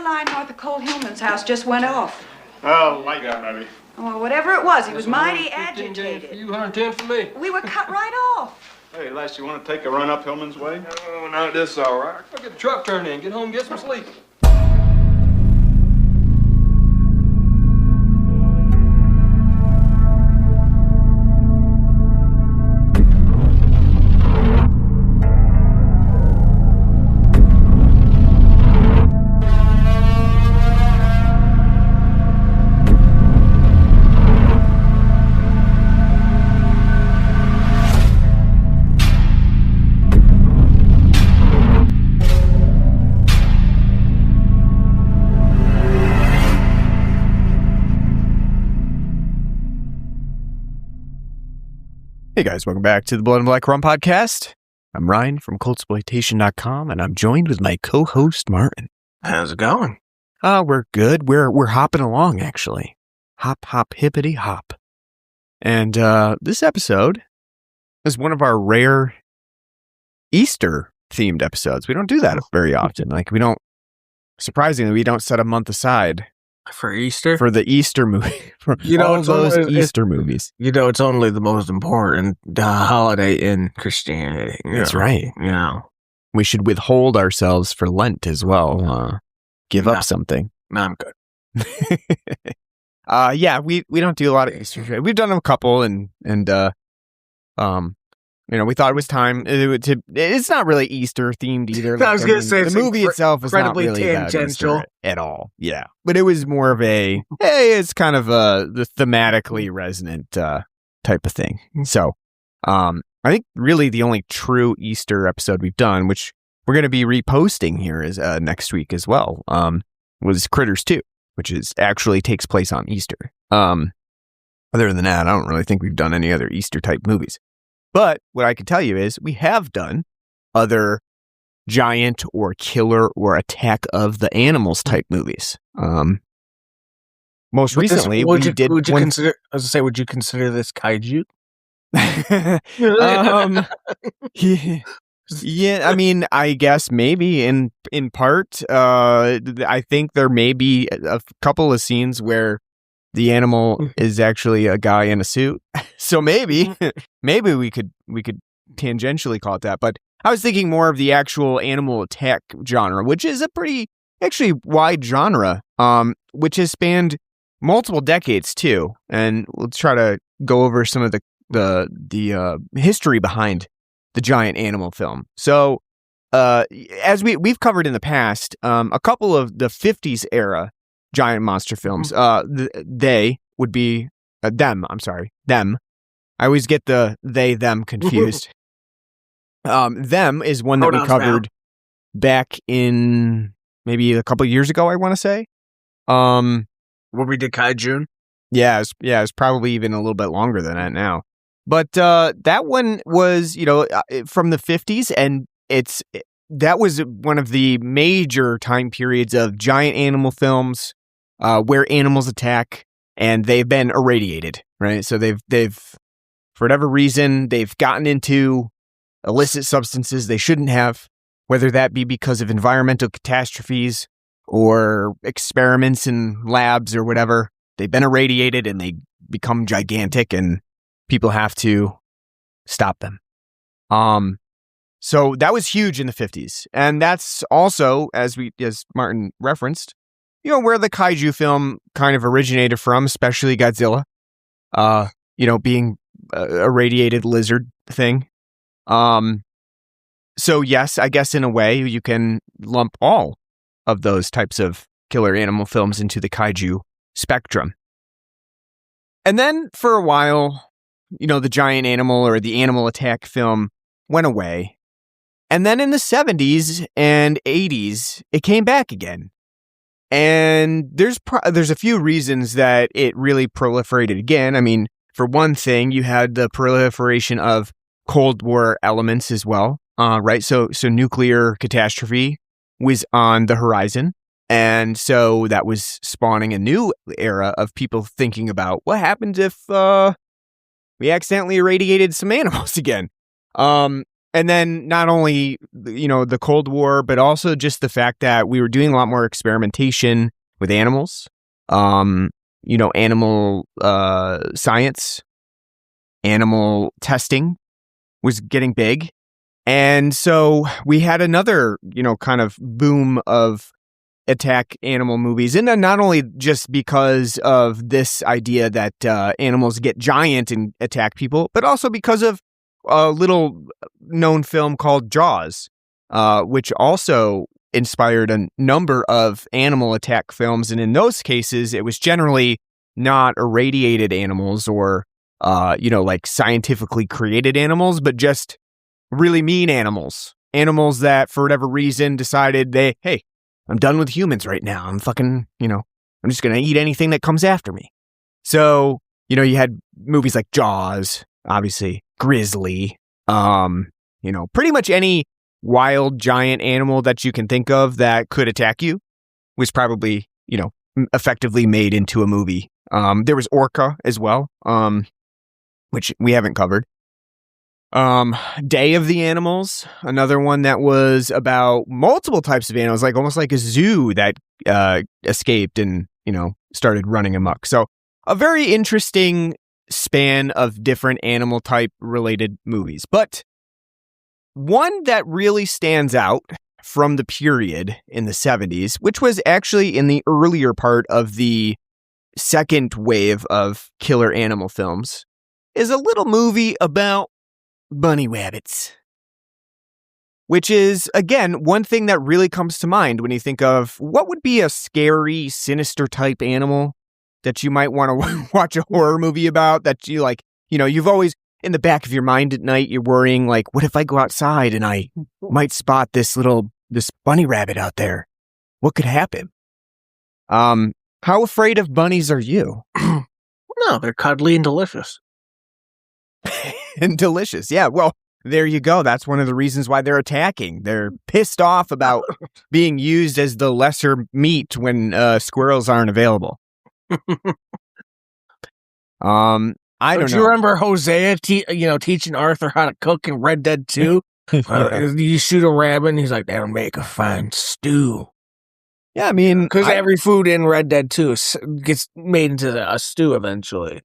line north of Cole Hillman's house just went off. Oh, light gun, maybe. Well, whatever it was, he was mighty agitated. For you, 110 for me. We were cut right off. Hey, Les, you want to take a run up Hillman's way? Oh, no, this is all right. I'll get the truck turned in. Get home and get some sleep. Hey guys, welcome back to the Blood and Black Rum Podcast. I'm Ryan from cultsploitation.com, and I'm joined with my co-host Martin. How's it going? We're good. We're hopping along, actually. Hop, hop, hippity, hop. And this episode is one of our rare Easter-themed episodes. We don't do that very often. Surprisingly, we don't set a month aside For Easter? for the Easter movie. For all those Easter movies. You know, it's only the most important holiday in Christianity. That's right. Yeah. We should withhold ourselves for Lent as well. Give up something. No, I'm good. Yeah, we don't do a lot of Easter. We've done a couple, and we thought it was time to. It's not really Easter themed either. I was going to say the movie itself is not really tangential at all. Yeah, but it was more of a it's kind of the thematically resonant type of thing. So, I think really the only true Easter episode we've done, which we're going to be reposting here, is next week as well. Was Critters 2, which actually takes place on Easter. Other than that, I don't really think we've done any other Easter type movies. But what I can tell you is we have done other giant or killer or attack of the animals type movies. Most recently, would you consider this kaiju? Yeah, I mean, I guess maybe in part. I think there may be a couple of scenes where the animal is actually a guy in a suit. So maybe we could tangentially call it that. But I was thinking more of the actual animal attack genre, which is a pretty actually wide genre, which has spanned multiple decades too. And let's try to go over some of the history behind the giant animal film. So as we've covered in the past, a couple of the 50s era giant monster films. They would be them. I'm sorry, them. I always get the them confused. Them is one that we covered back in maybe a couple of years ago. I want to say. Where we did Kaijun. Yeah, it's probably even a little bit longer than that now. But that one was, from the 50s, and that was one of the major time periods of giant animal films. Where animals attack and they've been irradiated, right? So they've for whatever reason they've gotten into illicit substances they shouldn't have, whether that be because of environmental catastrophes or experiments in labs or whatever. They've been irradiated and they become gigantic, and people have to stop them. So that was huge in the 50s, and that's also, as Martin referenced, where the kaiju film kind of originated from, especially Godzilla, being a irradiated lizard thing. So yes, I guess in a way you can lump all of those types of killer animal films into the kaiju spectrum. And then for a while, the giant animal or the animal attack film went away. And then in the 70s and 80s, it came back again. And there's a few reasons that it really proliferated again. I mean, for one thing, you had the proliferation of Cold War elements as well, right? So nuclear catastrophe was on the horizon. And so that was spawning a new era of people thinking about what happened if we accidentally irradiated some animals again. And then not only, the Cold War, but also just the fact that we were doing a lot more experimentation with animals, animal science, animal testing was getting big. And so we had another, kind of boom of attack animal movies. And then not only just because of this idea that animals get giant and attack people, but also because of a little known film called Jaws, which also inspired a number of animal attack films. And in those cases, it was generally not irradiated animals or, like scientifically created animals, but just really mean animals that for whatever reason decided hey, I'm done with humans right now. I'm fucking, I'm just going to eat anything that comes after me. So, you had movies like Jaws, obviously, Grizzly, pretty much any wild giant animal that you can think of that could attack you was probably, effectively made into a movie. There was Orca as well, which we haven't covered. Day of the Animals, another one that was about multiple types of animals, like almost like a zoo that escaped and, started running amok. So a very interesting span of different animal type related movies. But one that really stands out from the period in the 70s, which was actually in the earlier part of the second wave of killer animal films, is a little movie about bunny rabbits. Which is, again, one thing that really comes to mind when you think of what would be a scary, sinister type animal that you might want to watch a horror movie about, that you like, you've always, in the back of your mind at night, you're worrying like, what if I go outside and I might spot this bunny rabbit out there? What could happen? How afraid of bunnies are you? No, they're cuddly and delicious. And delicious. Yeah, well, there you go. That's one of the reasons why they're attacking. They're pissed off about being used as the lesser meat when squirrels aren't available. I don't know. You remember Hosea, teaching Arthur how to cook in Red Dead 2? You shoot a rabbit, and he's like, "That'll make a fine stew." Yeah, I mean, because every food in Red Dead 2 gets made into a stew eventually.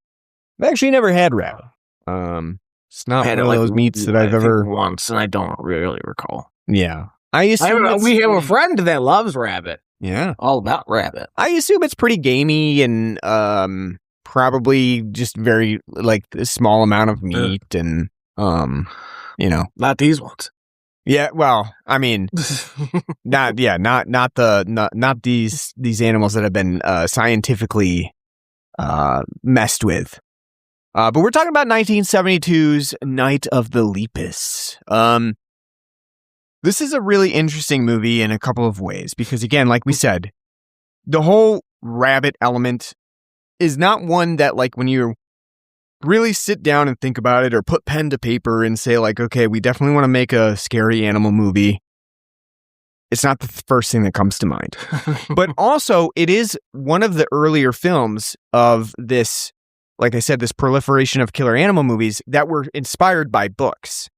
I've actually never had rabbit. It's not one of those meats that I've ever once, and I don't really recall. Yeah, we have a friend that loves rabbit. Yeah, all about rabbit. I assume it's pretty gamey and probably just very like a small amount of meat and not these ones. Yeah, well, I mean, not these animals that have been scientifically messed with. But we're talking about 1972's Night of the Lepus. This is a really interesting movie in a couple of ways because, again, like we said, the whole rabbit element is not one that, like, when you really sit down and think about it or put pen to paper and say, like, okay, we definitely want to make a scary animal movie, it's not the first thing that comes to mind. But also, it is one of the earlier films of this, like I said, this proliferation of killer animal movies that were inspired by books.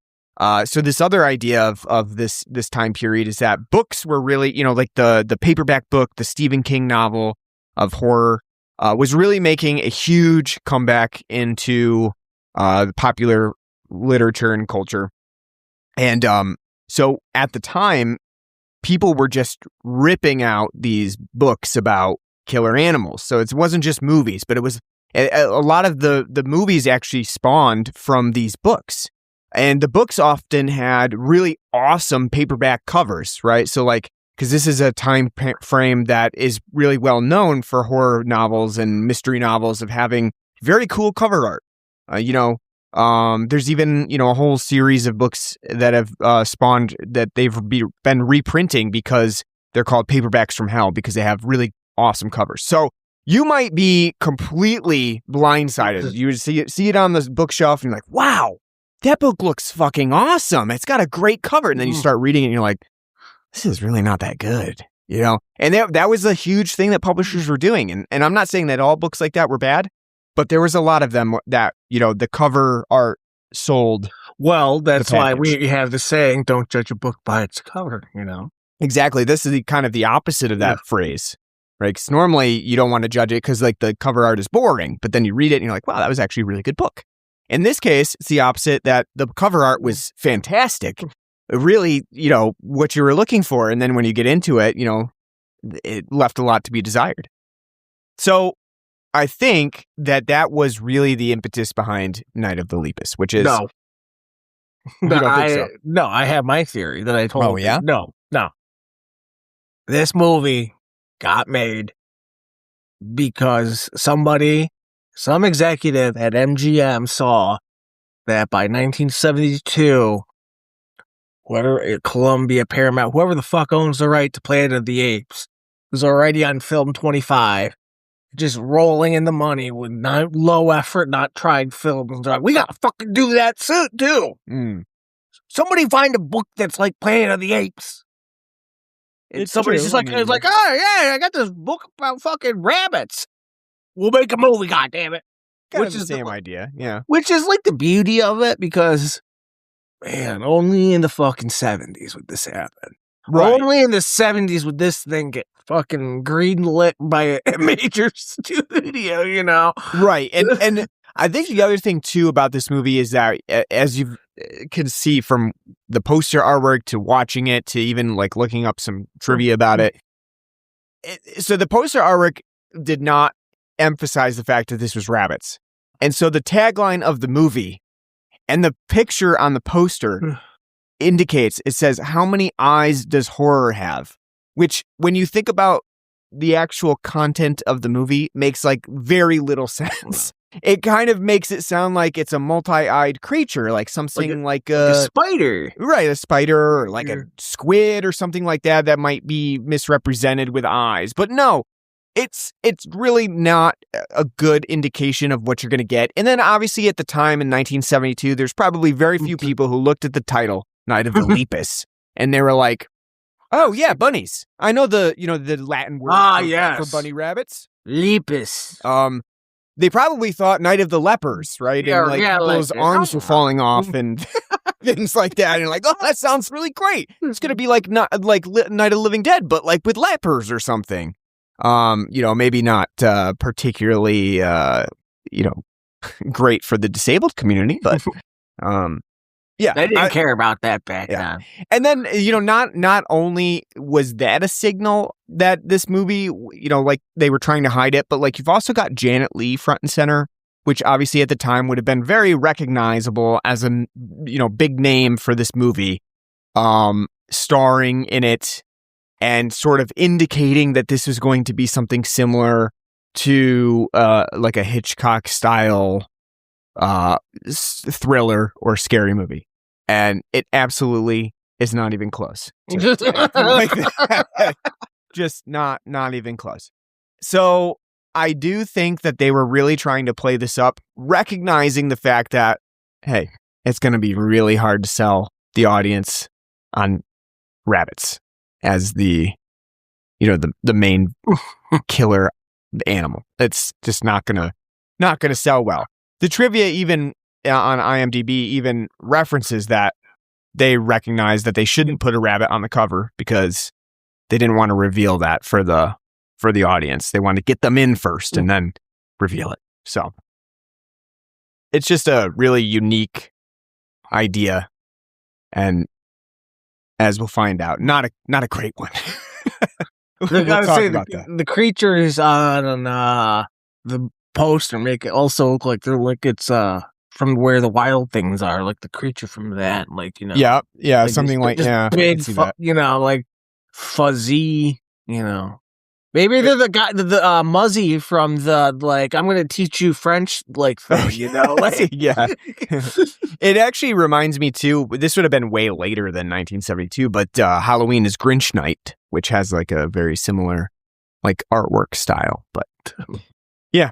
So this other idea of this time period is that books were really, like the paperback book, the Stephen King novel of horror, was really making a huge comeback into the popular literature and culture. And so at the time, people were just ripping out these books about killer animals. So it wasn't just movies, but it was a lot of the movies actually spawned from these books. And the books often had really awesome paperback covers, right? So like, because this is a time frame that is really well known for horror novels and mystery novels of having very cool cover art. There's even, a whole series of books that have spawned that they've been reprinting because they're called Paperbacks from Hell because they have really awesome covers. So you might be completely blindsided. You would see it on the bookshelf and you're like, wow, that book looks fucking awesome. It's got a great cover. And then you start reading it and you're like, this is really not that good, And that was a huge thing that publishers were doing. And I'm not saying that all books like that were bad, but there was a lot of them that, the cover art sold. Well, that's why package. we have the saying, don't judge a book by its cover, you know? Exactly. This is kind of the opposite of that phrase, right? Because normally you don't want to judge it because like the cover art is boring, but then you read it and you're like, wow, that was actually a really good book. In this case, it's the opposite, that the cover art was fantastic. Really, what you were looking for. And then when you get into it, it left a lot to be desired. So I think that was really the impetus behind Night of the Lepus, which is... No. You don't think so? No, I have my theory that I told you. Oh, yeah? No. This movie got made because some executive at MGM saw that by 1972, whether Columbia, Paramount, whoever the fuck owns the right to Planet of the Apes, was already on film 25, just rolling in the money with low effort, not tried films. They're like, we gotta fucking do that too. Somebody find a book that's like Planet of the Apes. And somebody's just like, it's like, oh yeah, I got this book about fucking rabbits. We'll make a movie, goddammit. Which is the same idea, yeah. Which is like the beauty of it, because, man, only in the fucking 70s would this happen. Right. Only in the 70s would this thing get fucking greenlit by a major studio, Right. And I think the other thing, too, about this movie is that, as you can see from the poster artwork to watching it to even like looking up some trivia about it, so the poster artwork did not emphasize the fact that this was rabbits. And so the tagline of the movie and the picture on the poster indicates, it says, how many eyes does horror have? Which, when you think about the actual content of the movie, makes like very little sense. It kind of makes it sound like it's a multi-eyed creature, like something like a spider. Right, a spider or like a squid or something like that might be misrepresented with eyes. But no, it's really not a good indication of what you're going to get. And then obviously at the time in 1972, there's probably very few people who looked at the title, Night of the Lepus, and they were like, oh yeah, bunnies. I know the Latin word for bunny rabbits. Lepus. They probably thought Night of the Lepers, right? Yeah, and those arms were falling off and things like that. And you're like, oh, that sounds really great. It's gonna be like Night of the Living Dead, but like with lepers or something. Maybe not particularly great for the disabled community, but yeah, they didn't care about that back then. And then, not only was that a signal that this movie, like they were trying to hide it, but like you've also got Janet Leigh front and center, which obviously at the time would have been very recognizable as a, big name for this movie, starring in it and sort of indicating that this was going to be something similar to like a Hitchcock style thriller or scary movie, and it absolutely is not even close. Just not even close. So I do think that they were really trying to play this up, recognizing the fact that, hey, it's going to be really hard to sell the audience on rabbits as the main killer animal. It's just not gonna sell well. The trivia even on IMDb even references that they recognize that they shouldn't put a rabbit on the cover because they didn't want to reveal that for the audience. They wanted to get them in first and then reveal it. So it's just a really unique idea, and as we'll find out, not a great one. We'll talk about that. The creatures on the poster make it also look like it's from where the wild things are, like the creature from that, Yeah, like something like big, like fuzzy, Maybe they're the guy, the Muzzy from the I'm going to teach you French thing, yeah. It actually reminds me too. This would have been way later than 1972, but Halloween is Grinch Night, which has like a very similar artwork style. But yeah.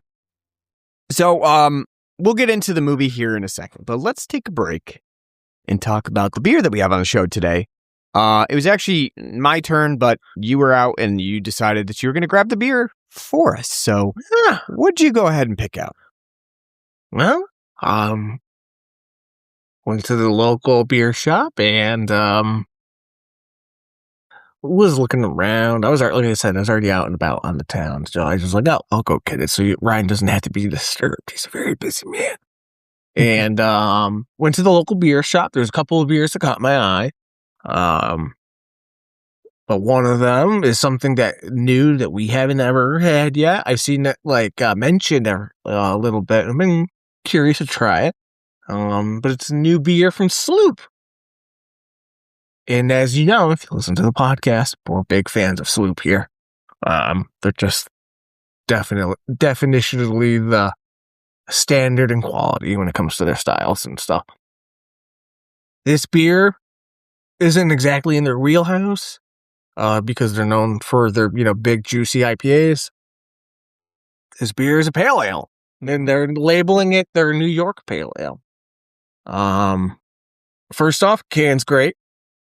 So we'll get into the movie here in a second, but let's take a break and talk about the beer that we have on the show today. It was actually my turn, but you were out and you decided that you were going to grab the beer for us. So what'd you go ahead and pick out? Well, Went to the local beer shop and was looking around. Like I said, I was already out and about on the town, so I was just like, oh, I'll go get it. So Ryan doesn't have to be disturbed. He's a very busy man. And went to the local beer shop. There's a couple of beers that caught my eye. But one of them is something new that we haven't ever had yet. I've seen it mentioned a little bit. I've been curious to try it. But it's a new beer from Sloop. And as you know, if you listen to the podcast, we're big fans of Sloop here. They're just definitionally the standard in quality when it comes to their styles and stuff. This beer isn't exactly in their wheelhouse, because they're known for their, big juicy IPAs. This beer is a pale ale, and they're labeling it their New York pale ale. First off, can's great.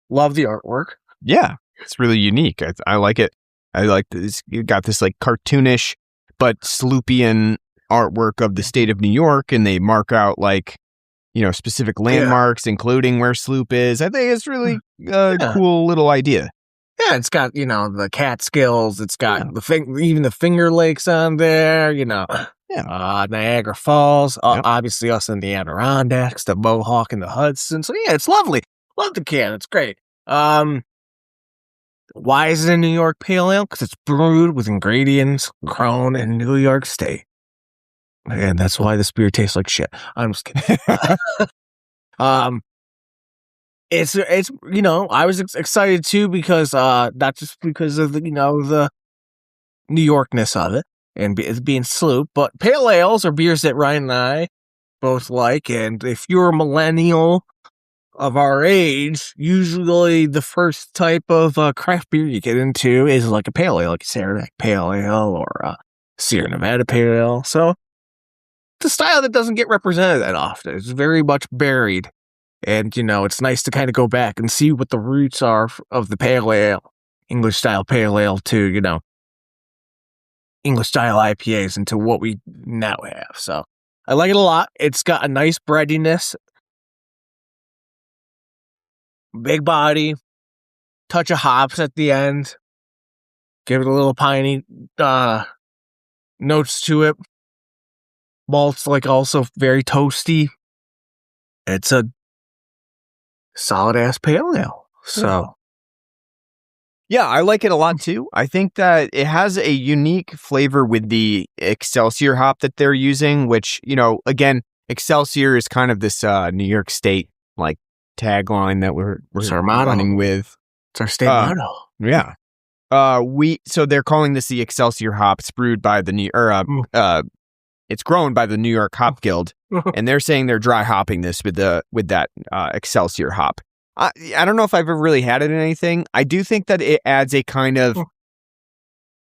Love the artwork. Yeah, it's really unique. I like it. I like this. You got this like cartoonish but Sloopian artwork of the state of New York, and they mark out specific landmarks, including where Sloop is. I think it's really a cool little idea. Yeah, it's got the Catskills. It's got even the Finger Lakes on there. Niagara Falls. Obviously, us in the Adirondacks, the Mohawk, and the Hudson. So yeah, it's lovely. Love the can. It's great. Why is it a New York pale ale? Because it's brewed with ingredients grown in New York State. And that's why this beer tastes like shit. I'm just kidding. It's I was excited too because not just because of the New Yorkness of it and it being Sloop, but pale ales are beers that Ryan and I both like. And if you're a millennial of our age, usually the first type of craft beer you get into is like a pale ale, like a Saranac Pale Ale or a Sierra Nevada Pale Ale. So it's a style that doesn't get represented that often. It's very much buried. And, it's nice to kind of go back and see what the roots are of the pale ale, English style pale ale to, English style IPAs into what we now have. So I like it a lot. It's got a nice breadiness, big body, touch of hops at the end. Give it a little piney notes to it. Malt's also very toasty. It's a solid ass pale ale. So yeah, I like it a lot too. I think that it has a unique flavor with the Excelsior hop that they're using, which, again, Excelsior is kind of this New York State tagline that we're running with. It's our state motto. Yeah. So they're calling this the Excelsior hop. It's brewed by the it's grown by the New York Hop Guild, and they're saying they're dry hopping this with that Excelsior hop. I don't know if I've ever really had it in anything. I do think that it adds a kind of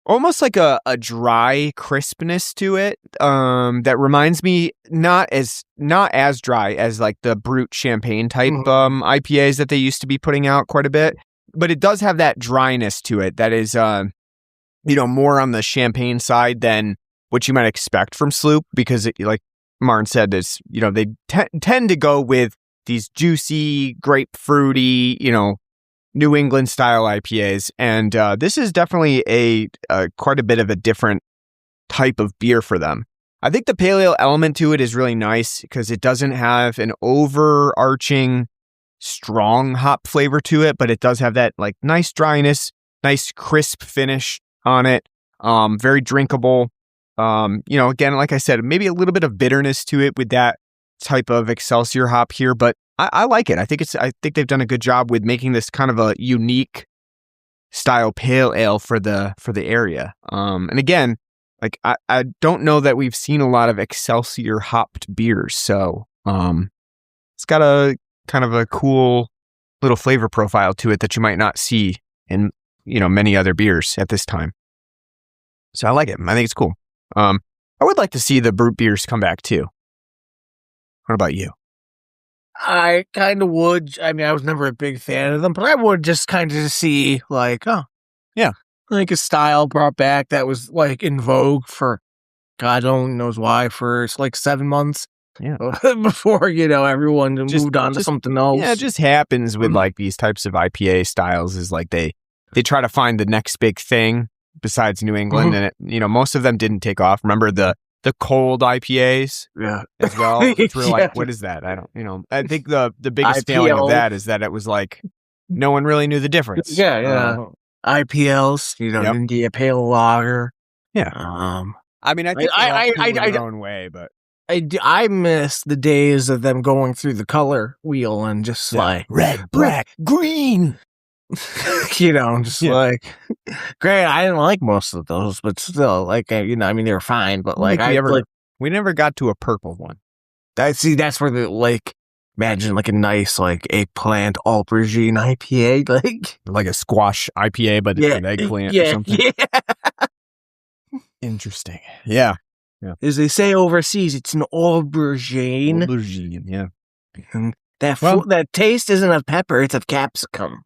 almost like a dry crispness to it. That reminds me not as dry as the Brut Champagne type IPAs that they used to be putting out quite a bit, but it does have that dryness to it that is more on the champagne side than what you might expect from Sloop, because like Martin said, is they tend to go with these juicy, grapefruity, New England style IPAs, and this is definitely a quite a bit of a different type of beer for them. I think the pale ale element to it is really nice because it doesn't have an overarching strong hop flavor to it, but it does have that nice dryness, nice crisp finish on it. Very drinkable. Again, like I said, maybe a little bit of bitterness to it with that type of Excelsior hop here, but I like it. I think they've done a good job with making this kind of a unique style pale ale for the area. And again, I don't know that we've seen a lot of Excelsior hopped beers, so it's got a kind of a cool little flavor profile to it that you might not see in many other beers at this time. So I like it. I think it's cool. I would like to see the Brut beers come back too. What about you? I kind of would. I mean, I was never a big fan of them, but I would just kind of see a style brought back that was in vogue for God only knows why for 7 months. Yeah. before, everyone moved on to something else. Yeah, it just happens with like these types of IPA styles is like they try to find the next big thing besides New England, and most of them didn't take off. Remember the cold IPAs, as well, which were like, what is that? I don't, I think the biggest failing of that is that it was like no one really knew the difference. IPLs, India Pale Lager. Yeah. I mean, I think they're all cool in their own way, but I miss the days of them going through the color wheel and just like red, black, green. Like, great. I didn't like most of those, but still, like, they were fine. But like, we never got to a purple one. That's where imagine like a nice like eggplant aubergine IPA, like a squash IPA, but it's an eggplant or something. Yeah. Interesting. Yeah. As they say overseas, it's an aubergine. Aubergine, yeah. And that taste isn't of pepper; it's of capsicum.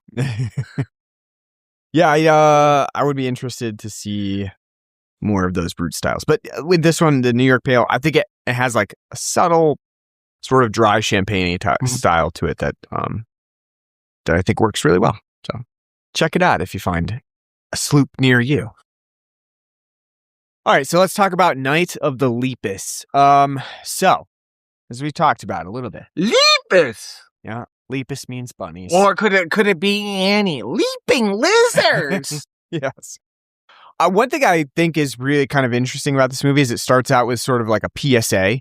Yeah, I would be interested to see more of those brute styles. But with this one, the New York Pale, I think it has like a subtle sort of dry champagne style to it that I think works really well. So check it out if you find a sloop near you. All right, so let's talk about Night of the Lepus. So as we talked about a little bit, Lepus. Yeah, Lepus means bunnies. Or could it be any leaping lizards? Yes. One thing I think is really kind of interesting about this movie is it starts out with sort of like a PSA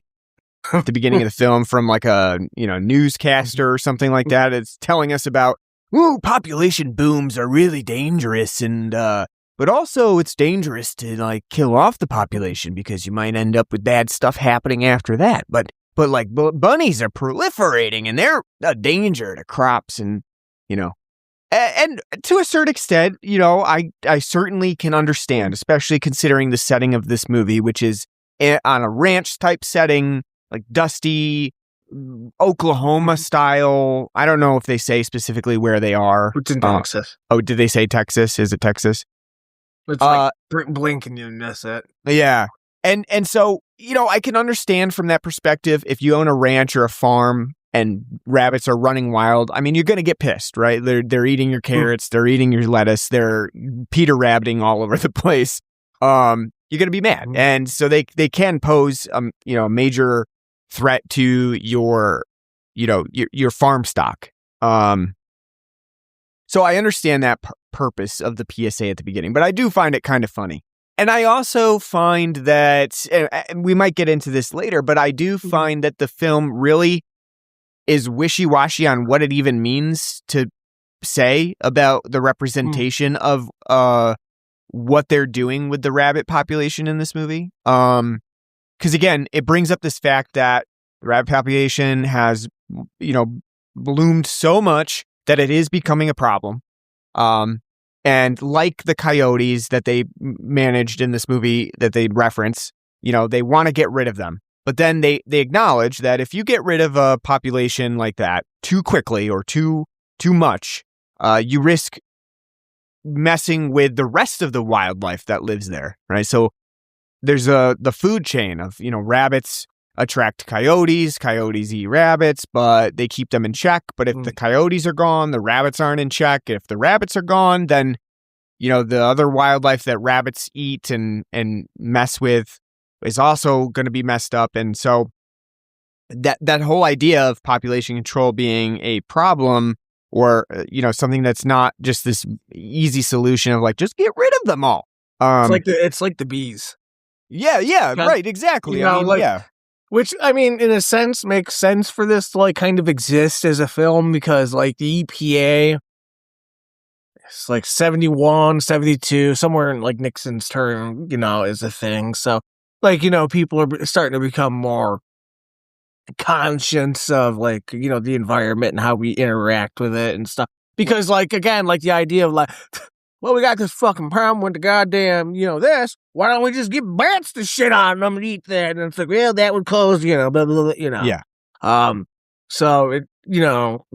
at the beginning of the film from like a newscaster or something like that. It's telling us about population booms are really dangerous, and but also it's dangerous to like kill off the population because you might end up with bad stuff happening after that. But like bunnies are proliferating and they're a danger to crops, and and to a certain extent, I certainly can understand, especially considering the setting of this movie, which is on a ranch type setting, like dusty Oklahoma style. I don't know if they say specifically where they are. It's in Texas. Oh, did they say Texas? Is it Texas? It's like blink and you miss it. Yeah. And so, I can understand from that perspective, if you own a ranch or a farm and rabbits are running wild, I mean, you're going to get pissed, right? They're eating your carrots, they're eating your lettuce, they're Peter rabbiting all over the place. You're going to be mad. And so they can pose, a major threat to your farm stock. So I understand that purpose of the PSA at the beginning, but I do find it kind of funny. And I also find that, and we might get into this later, but I do find that the film really is wishy-washy on what it even means to say about the representation of what they're doing with the rabbit population in this movie. Because again, it brings up this fact that the rabbit population has, bloomed so much that it is becoming a problem. And like the coyotes that they managed in this movie that they reference, they want to get rid of them. But then they acknowledge that if you get rid of a population like that too quickly or too much, you risk messing with the rest of the wildlife that lives there, right? So there's the food chain of, rabbits attract coyotes eat rabbits, but they keep them in check. But if the coyotes are gone, the rabbits aren't in check. If the rabbits are gone, then, the other wildlife that rabbits eat and mess with is also going to be messed up. And so that whole idea of population control being a problem or, something that's not just this easy solution of like, just get rid of them all. It's like the bees. Yeah, right, exactly. Yeah. Which, I mean, in a sense, makes sense for this to, like, kind of exist as a film because, like, the EPA, it's, like, 71, 72, somewhere in, like, Nixon's term, is a thing. So, like, people are starting to become more conscious of, like, the environment and how we interact with it and stuff. Because, like, again, like, the idea of, like, well, we got this fucking problem with the goddamn, this. Why don't we just get bats to shit on them and eat that? And it's like, well, that would cause, blah, blah, blah, Yeah. So, it,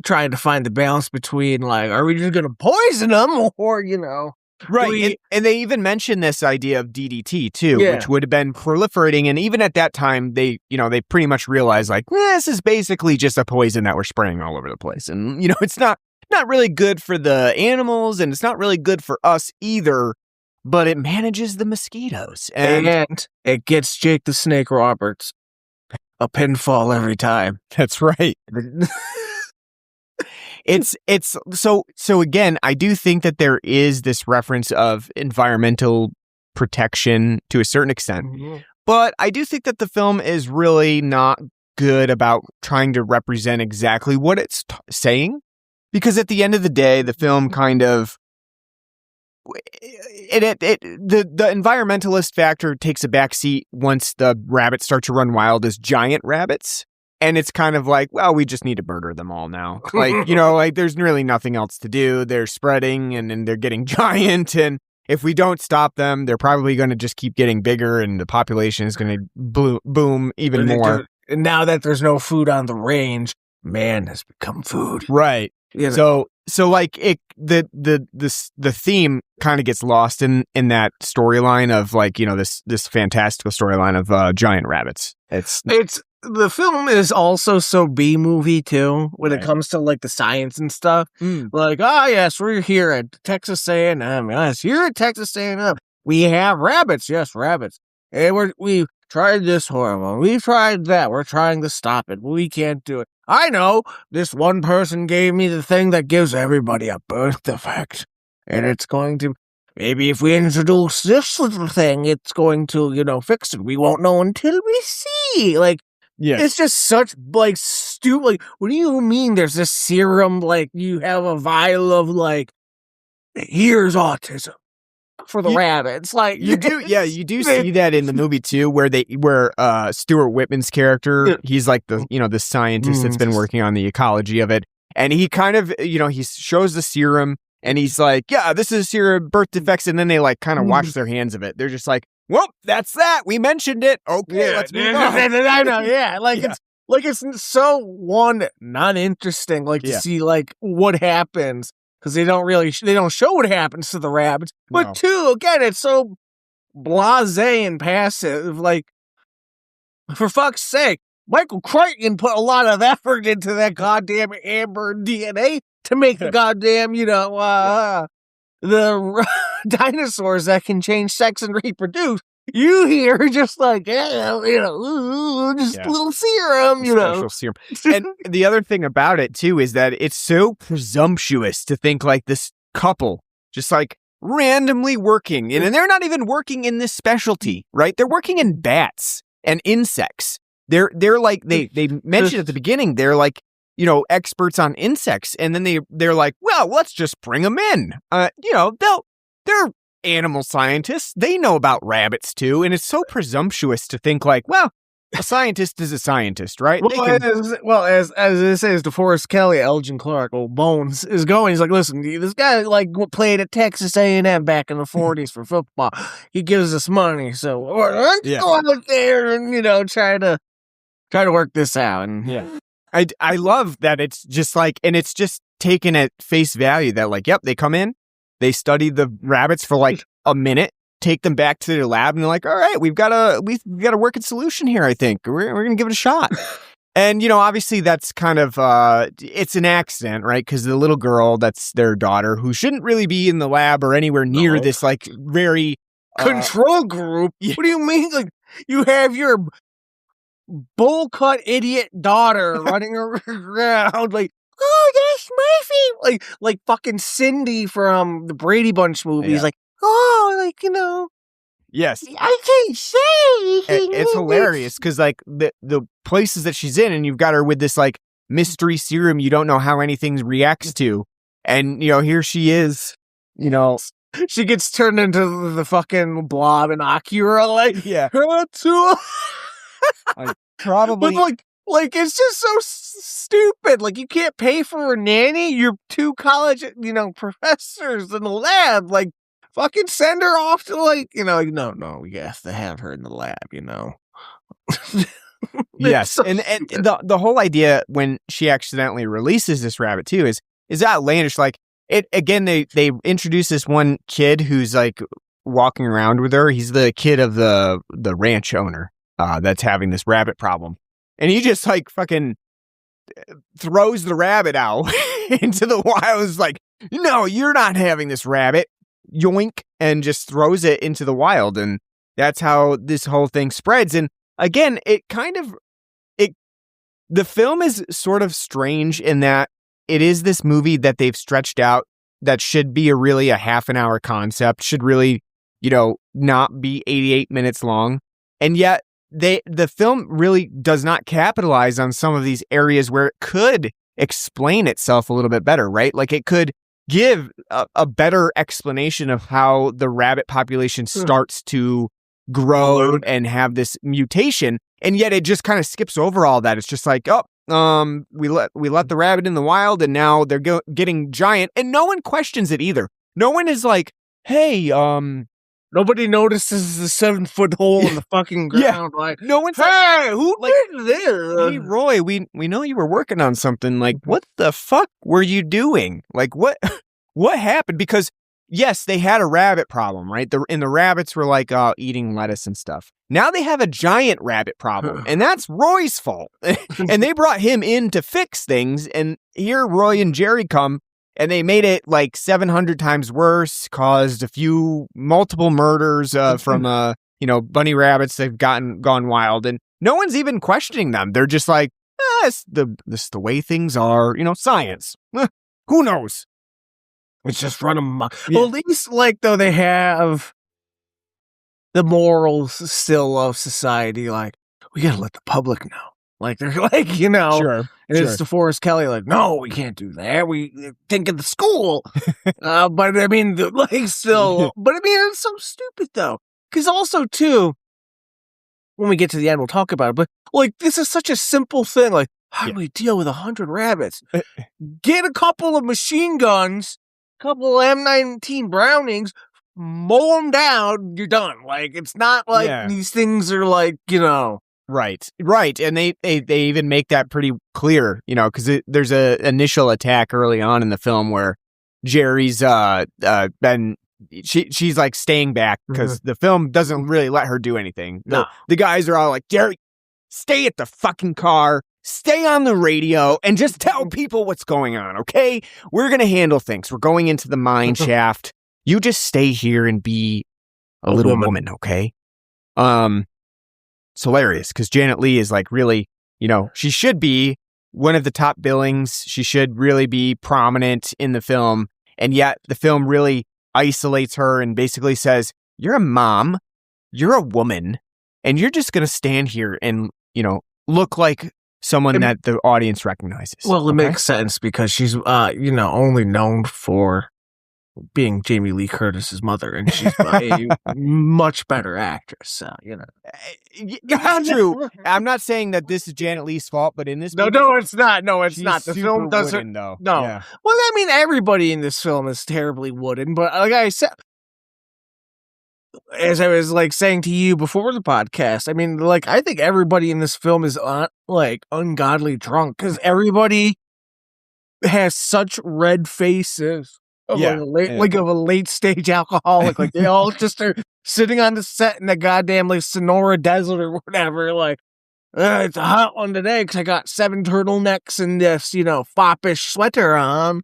trying to find the balance between, like, are we just going to poison them or, Right. And they even mentioned this idea of DDT too, Yeah. which would have been proliferating. And even at that time, they pretty much realized like, this is basically just a poison that we're spraying all over the place. And, it's not really good for the animals and it's not really good for us either, but it manages the mosquitoes. And it gets Jake the Snake Roberts a pinfall every time. That's right. It's so again, I do think that there is this reference of environmental protection to a certain extent, but I do think that the film is really not good about trying to represent exactly what it's saying, because at the end of the day, the film kind of the environmentalist factor takes a backseat once the rabbits start to run wild as giant rabbits. And it's kind of like, well, we just need to murder them all now. Like, like there's really nothing else to do. They're spreading and they're getting giant. And if we don't stop them, they're probably going to just keep getting bigger and the population is going to boom even more. And now that there's no food on the range, man has become food. Right. So like the theme kind of gets lost in that storyline of like, this fantastical storyline of giant rabbits. The film is also so B-movie too when it comes to like the science and stuff. Like, yes, we're here at Texas A&M. Yes, here at Texas A&M, we have rabbits. Yes, rabbits. And we've tried this hormone. We've tried that. We're trying to stop it, but we can't do it. I know this one person gave me the thing that gives everybody a birth defect, and it's going to. Maybe if we introduce this little thing, it's going to, fix it. We won't know until we see. Like. Yes. It's just such, like, stupid. Like, what do you mean there's this serum, like, you have a vial of, like, here's autism for the rabbits? Like, you do see that in the movie, too, where Stuart Whitman's character, he's like the scientist that's been working on the ecology of it. And he kind of, he shows the serum and he's like, yeah, this is serum birth defects. And then they, like, kind of wash their hands of it. They're just like, well, that's that. We mentioned it. Okay, let's move on. I know, yeah. It's so not interesting, like to see like what happens because they don't show what happens to the rabbits. But two, again, it's so blasé and passive. Like, for fuck's sake, Michael Crichton put a lot of effort into that goddamn amber DNA to make the goddamn, the dinosaurs that can change sex and reproduce. You hear just like, just a little serum, Special serum. And the other thing about it, too, is that it's so presumptuous to think like this couple just like randomly working. And they're not even working in this specialty, right? They're working in bats and insects. They're like, they mentioned at the beginning, they're like, experts on insects. And then they're like, well, let's just bring them in. They're animal scientists. They know about rabbits too. And it's so presumptuous to think like, well, a scientist is a scientist, right? As it says, DeForest Kelly, Elgin Clark, old Bones, is going. He's like, listen, this guy like played at Texas A&M back in the 40s for football. He gives us money. So let's go out there and, try to work this out. And I love that it's just like, and it's just taken at face value that like, yep, they come in, they study the rabbits for like a minute, take them back to their lab, and they're like, all right, we've got a working solution here, I think. We're going to give it a shot. And, obviously that's kind of, it's an accident, right? Because the little girl, that's their daughter, who shouldn't really be in the lab or anywhere near this like very... control group? What do you mean? Like, you have your bowl cut idiot daughter running around like, oh, that's my favorite. Like fucking Cindy from the Brady Bunch movies. Like, oh, like, yes, I can't say anything. It's hilarious because like the places that she's in, and you've got her with this like mystery serum you don't know how anything reacts to, and here she is, she gets turned into the fucking blob in Akira, like, her too. Probably, but like it's just so stupid. Like, you can't pay for a nanny. You're two college, professors in the lab. Like, fucking send her off to like, no, we have to have her in the lab. Yes, so and the whole idea when she accidentally releases this rabbit too is outlandish. Like, they introduce this one kid who's like walking around with her. He's the kid of the ranch owner that's having this rabbit problem, and he just like fucking throws the rabbit out into the wild. It's like, no, you're not having this rabbit. Yoink, and just throws it into the wild, and that's how this whole thing spreads. And again, the film is sort of strange in that it is this movie that they've stretched out that should be really a half an hour concept, should really, not be 88 minutes long. And yet the film really does not capitalize on some of these areas where it could explain itself a little bit better, right? Like it could give a better explanation of how the rabbit population starts to grow and have this mutation, and yet it just kind of skips over all that. It's just like, we let the rabbit in the wild, and now they're getting giant, and no one questions it either. No one is like, hey, nobody notices the 7-foot hole in the fucking ground. Yeah. Like, no one's hey, who did this? Hey, Roy, we know you were working on something. Like, what the fuck were you doing? Like, what happened? Because yes, they had a rabbit problem, right? And the rabbits were like eating lettuce and stuff. Now they have a giant rabbit problem, and that's Roy's fault. And they brought him in to fix things. And here Roy and Jerry come, and they made it like 700 times worse, caused multiple murders from bunny rabbits. They've gone wild, and no one's even questioning them. They're just like, it's the way things are, science. Who knows? It's just run amok. Yeah. Well, at least, though, they have the morals still of society. Like, we gotta let the public know. Like, they're like, Sure. And it's DeForest Kelly, like, no, we can't do that. We think of the school. But I mean, still. But I mean, it's so stupid, though. Because also, too, when we get to the end, we'll talk about it. But, this is such a simple thing. Like, how do we deal with 100 rabbits? Get a couple of machine guns, couple of M19 Brownings, mow them down, you're done. Like, it's not like these things are like, Right. And they even make that pretty clear, because there's a initial attack early on in the film where Jerry's she's like staying back because the film doesn't really let her do anything. No. The guys are all like, Jerry, stay at the fucking car, stay on the radio, and just tell people what's going on, okay? We're going to handle things. We're going into the mine shaft. You just stay here and be a little woman, okay? It's hilarious because Janet Leigh is like really, she should be one of the top billings. She should really be prominent in the film. And yet the film really isolates her and basically says, you're a mom, you're a woman, and you're just going to stand here and, look like someone that the audience recognizes. Well, it makes sense because she's, only known for being Jamie Lee Curtis's mother, and she's a much better actress. So, True. I'm not saying that this is Janet Leigh's fault, but in this movie, no, it's not. No, it's she's not. The film doesn't. wooden, though. No. Yeah. Well, I mean, everybody in this film is terribly wooden, but like I said, as I was saying to you before the podcast, I mean, I think everybody in this film is ungodly drunk because everybody has such red faces. Of a late stage alcoholic. Like they all just are sitting on the set in the goddamn Sonora desert or whatever. It's a hot one today because I got 7 turtlenecks and this, foppish sweater on.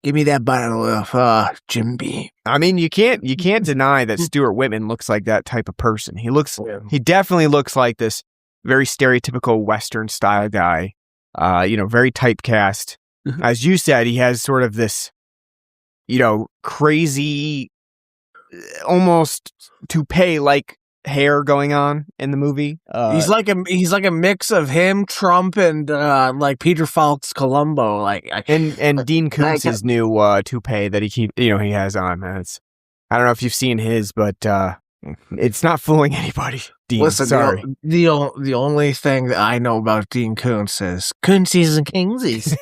Give me that bottle of Jim Beam. I mean, you can't deny that Stuart Whitman looks like that type of person. He definitely looks like this very stereotypical Western style guy. Very typecast. As you said, he has sort of this, crazy, almost toupee-like hair going on in the movie. He's like a mix of him, Trump, and Peter Falk's Columbo. And Dean Koontz's new toupee that he has on. Man, I don't know if you've seen his, but it's not fooling anybody. Dean, listen, sorry. The only thing that I know about Dean Koontz is Koontsies and Kingsies.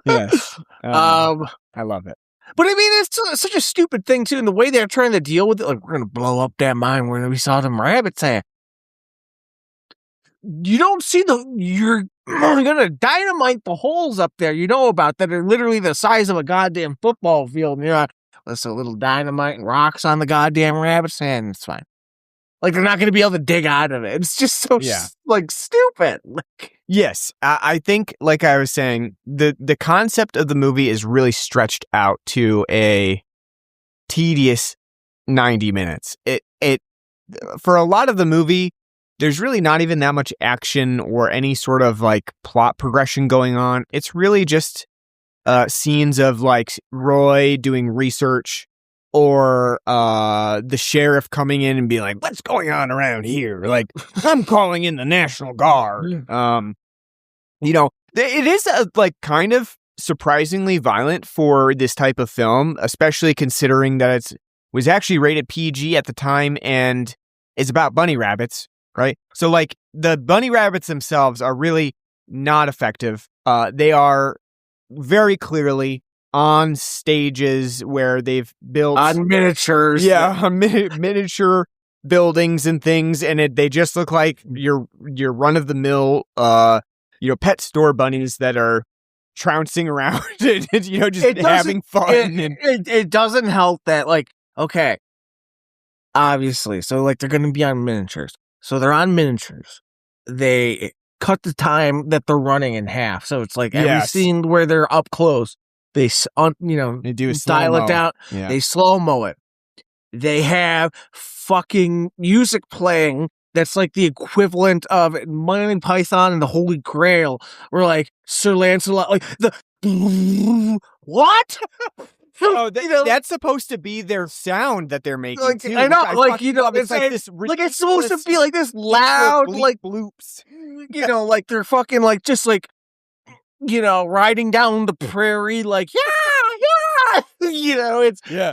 Yes. I love it. But I mean, it's such a stupid thing too, and the way they're trying to deal with it, we're gonna blow up that mine where we saw them rabbits at. you don't see you're gonna dynamite the holes up there. You know about that are literally the size of a goddamn football field. And you're like, let's a little dynamite and rocks on the goddamn rabbits, and it's fine. Like they're not gonna be able to dig out of it. It's just so stupid. Like, yes, I think, like I was saying, the concept of the movie is really stretched out to a tedious 90 minutes. It for a lot of the movie, there's really not even that much action or any sort of like plot progression going on. It's really just scenes of like Roy doing research or the sheriff coming in and be like, what's going on around here? Like, I'm calling in the National Guard. You know, it is like kind of surprisingly violent for this type of film, especially considering that it was actually rated PG at the time and is about bunny rabbits, right? So like the bunny rabbits themselves are really not effective. They are very clearly on stages where they've built on miniatures. Yeah, miniature buildings and things, and they just look like your run of the mill pet store bunnies that are trouncing around and just having fun. It doesn't help that, like, okay, obviously, so like they're gonna be on miniatures. So they're on miniatures. They cut the time that they're running in half. So it's like every scene where they're up close, they do a dial it down. Yeah. They slow-mo it. They have fucking music playing that's like the equivalent of Monty Python and the Holy Grail, where like Sir Lancelot, like the what? Oh, that's supposed to be their sound that they're making. Like, too, I know, it's like this. Like it's supposed to be like this loud, like bloops. Like they're fucking like just like riding down the prairie, like yeah.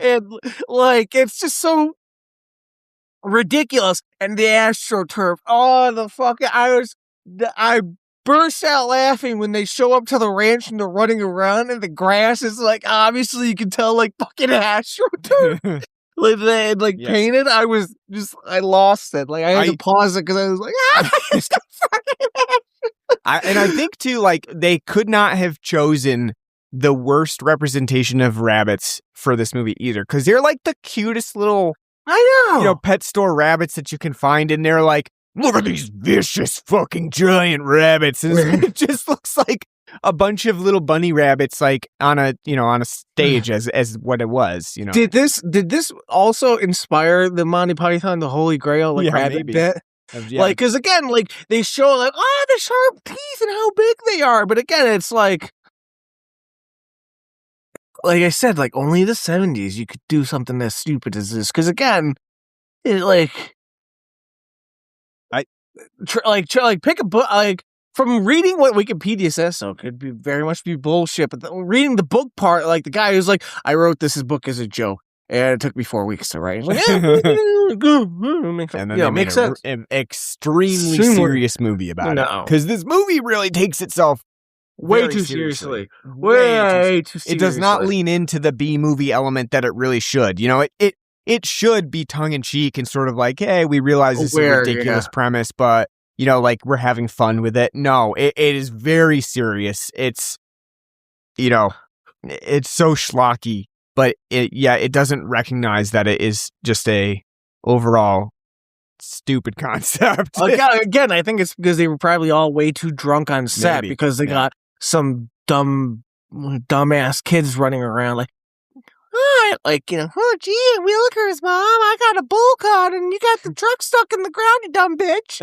And like it's just so ridiculous. And the AstroTurf, oh the fuck! I burst out laughing when they show up to the ranch and they're running around and the grass is like, obviously you can tell, like fucking AstroTurf. Like they had painted. I lost it. Like I had to pause it because I was like, I think too, like they could not have chosen the worst representation of rabbits for this movie either, because they're like the cutest little pet store rabbits that you can find, and they're like, look at these vicious fucking giant rabbits. And it just looks like a bunch of little bunny rabbits, like on a stage as what it was. Did this also inspire the Monty Python, the Holy Grail, rabbit bit? Like, because again, like they show like, oh, the sharp teeth and how big they are, but again, it's like I said, like only the 70s you could do something as stupid as this. Because again, it pick a book, like from reading what Wikipedia says, so it could be very much be bullshit. But reading the book part, like the guy who's like, I wrote this book as a joke, and it took me 4 weeks to write. Like, and then they made an extremely serious movie about it, because this movie really takes itself way too seriously. Way too seriously. It does not lean into the B movie element that it really should. It should be tongue in cheek and sort of like, hey, we realize this is a ridiculous premise, but like we're having fun with it. No, it is very serious. It's it's so schlocky, but it doesn't recognize that it is just a overall stupid concept. Again, I think it's because they were probably all way too drunk on set. Maybe. Because they got some dumbass kids running around like, oh gee, Wheeler's mom, I got a bull caught and you got the truck stuck in the ground, you dumb bitch.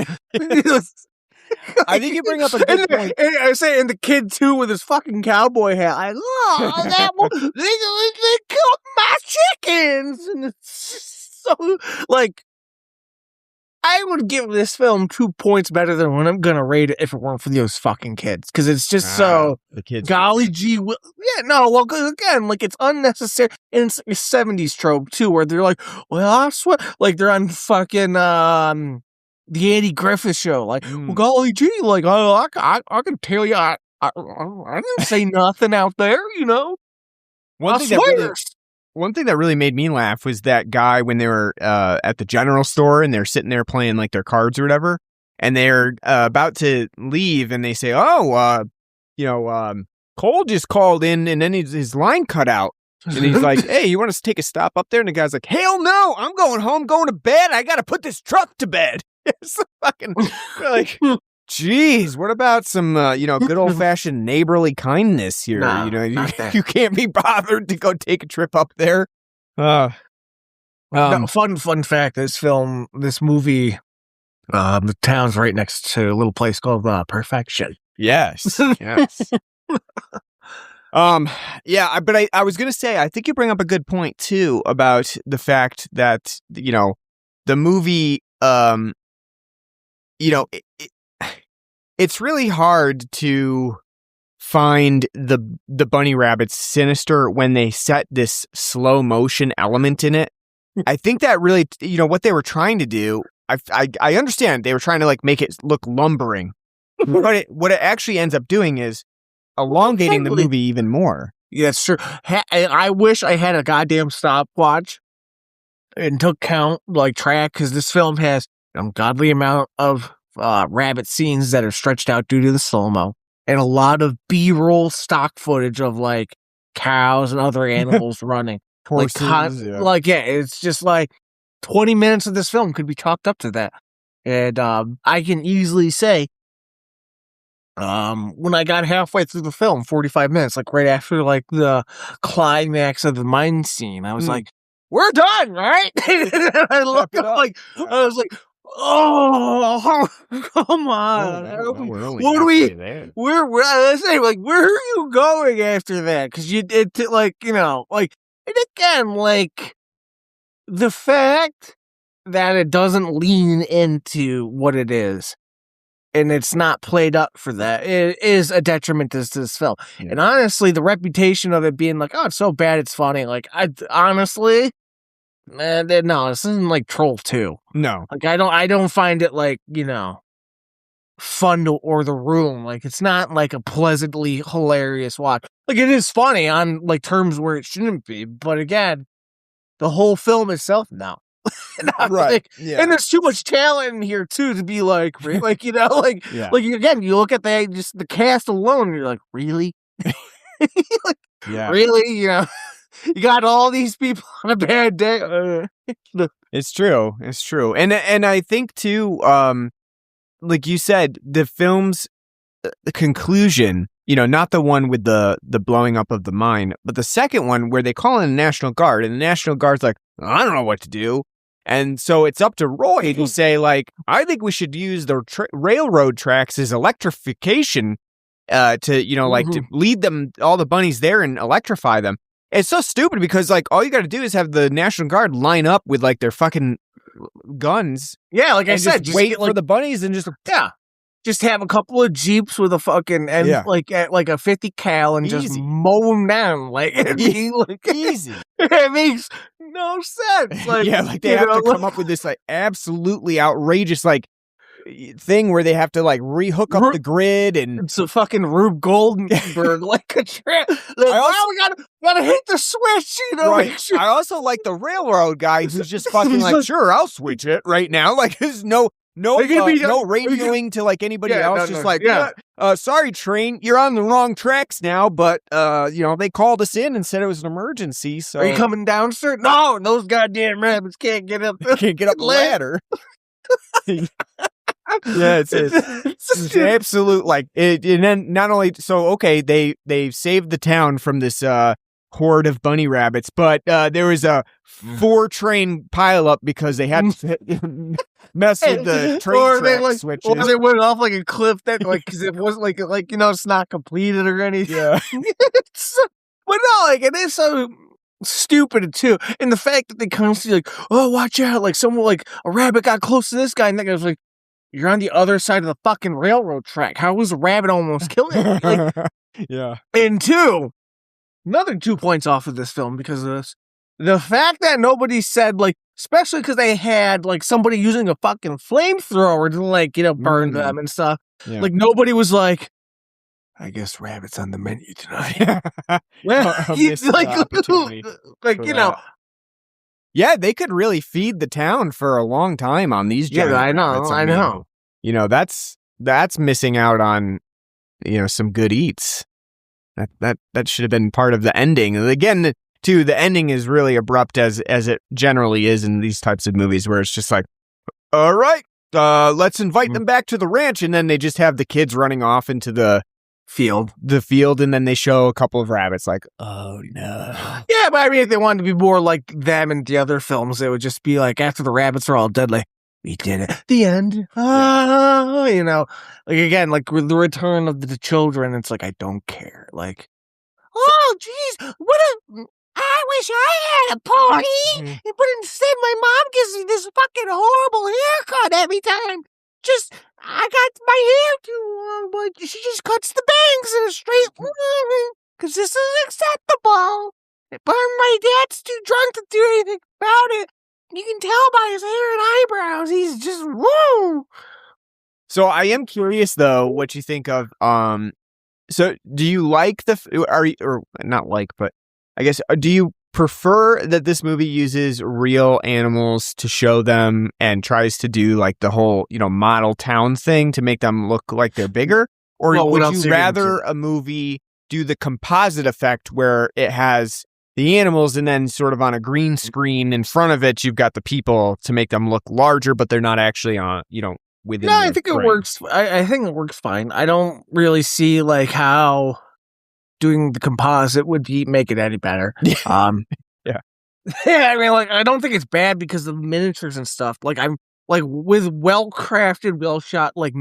I think you bring up a good point. And I say, and the kid too with his fucking cowboy hat, like, oh, that one, they killed my chickens, and it's so like. I would give this film 2 points better than what I'm gonna rate it if it weren't for those fucking kids, because it's just so the kids. Golly gee, because again, like it's unnecessary, and it's a 70s trope too, where they're like, well, I swear, like they're on fucking the Andy Griffith show, like, well, golly gee, like I can tell you, I didn't say nothing out there, One thing that really made me laugh was that guy when they were at the general store and they're sitting there playing like their cards or whatever. and they're about to leave, and they say, "Oh, Cole just called in, and then his line cut out." And he's like, "Hey, you want us to take a stop up there?" And the guy's like, "Hell no! I'm going home, going to bed. I got to put this truck to bed." It's fucking like, geez, what about some, good old fashioned neighborly kindness here? No, You can't be bothered to go take a trip up there. No, fun fact: this movie, the town's right next to a little place called Perfection. Yes, yes. But I was gonna say, I think you bring up a good point too about the fact that the movie, it's really hard to find the bunny rabbits sinister when they set this slow motion element in it. I think that really, what they were trying to do. I understand they were trying to like make it look lumbering, but what it actually ends up doing is elongating the movie even more. Yeah, that's true. I wish I had a goddamn stopwatch and took count, track, because this film has an ungodly amount of rabbit scenes that are stretched out due to the slow-mo, and a lot of B-roll stock footage of cows and other animals running. Horses, it's just 20 minutes of this film could be chalked up to that. And I can easily say, when I got halfway through the film, 45 minutes, right after the climax of the mine scene, I was like, "We're done, right?" I looked up, I was like, "Oh, come on! We're only what do we? there. Where are you going after that? Because and again, the fact that it doesn't lean into what it is, and it's not played up for that, it is a detriment to this film. Yeah. And honestly, the reputation of it being "Oh, it's so bad, it's funny." I honestly, no, this isn't like Troll 2. No, I don't find it fun or The Room. It's not a pleasantly hilarious watch. It is funny on terms where it shouldn't be, but again, the whole film itself, no. Right. Yeah. And there's too much talent in here too to be yeah. Again, you look at the cast alone, and you're like, really? Yeah. Really? You got all these people on a bad day. It's true. And I think too, like you said, the film's conclusion, not the one with the blowing up of the mine, but the second one where they call in the National Guard, and the National Guard's like, "I don't know what to do." And so it's up to Roy to say, "I think we should use the railroad tracks as electrification to to lead them, all the bunnies there, and electrify them." It's so stupid because all you got to do is have the National Guard line up with their fucking guns. Yeah, I said, just wait for the bunnies and just just have a couple of Jeeps with a fucking and a 50 cal and just mow them down. Easy. It makes no sense. They have to come up with this absolutely outrageous thing where they have to rehook up the grid, and it's a fucking Rube Goldberg a trap. We gotta hit the switch, Right. Sure. I also like the railroad guy who's just fucking sure, I'll switch it right now. There's no radioing to anybody else. Sorry, train, you're on the wrong tracks now, but they called us in and said it was an emergency. So are you coming down, sir? No, those goddamn rabbits can't get up. Can't get up the ladder. Yeah, it's absolute and then not only they saved the town from this horde of bunny rabbits, but there was a 4-train pileup because they had to mess with the train track switches. Or they went off a cliff that because it wasn't it's not completed or anything. Yeah. But no, it is so stupid too, and the fact that they constantly "Oh, watch out!" Someone a rabbit got close to this guy, and that guy was "You're on the other side of the fucking railroad track. How was a rabbit almost killing you?" Yeah. And another 2 points off of this film because of this. The fact that nobody said, especially because they had, somebody using a fucking flamethrower to, burn them and stuff. Yeah. Nobody was "I guess rabbit's on the menu tonight." Well, Yeah, they could really feed the town for a long time on these giant rabbits. I know. that's missing out on, some good eats. That should have been part of the ending. And again, too, the ending is really abrupt as it generally is in these types of movies, where it's just like, all right, let's invite them back to the ranch, and then they just have the kids running off into the field, and then they show a couple of rabbits. Like, oh no. Yeah, but I mean, if they wanted to be more like them in the other films, it would just be like after the rabbits are all dead, like, we did it. The end. Like again, like with the return of the children, it's like, I don't care. Like, oh, jeez, I wish I had a pony, but instead my mom gives me this fucking horrible haircut every time. I got my hair too long, but she just cuts the bangs in a straight line, because this is acceptable. But my dad's too drunk to do anything about it. You can tell by his hair and eyebrows, he's just woo. So I am curious though, what you think of so do you like or not like, but I guess do you prefer that this movie uses real animals to show them and tries to do like the whole, model town thing to make them look like they're bigger? Or would you rather a movie do the composite effect where it has the animals and then sort of on a green screen in front of it, you've got the people to make them look larger, but they're not actually on, within. No, I think it works. I think it works fine. I don't really see like how doing the composite would make it any better. Yeah. Yeah. I mean, like, I don't think it's bad because of the miniatures and stuff. Like, I'm like with well crafted, well shot, like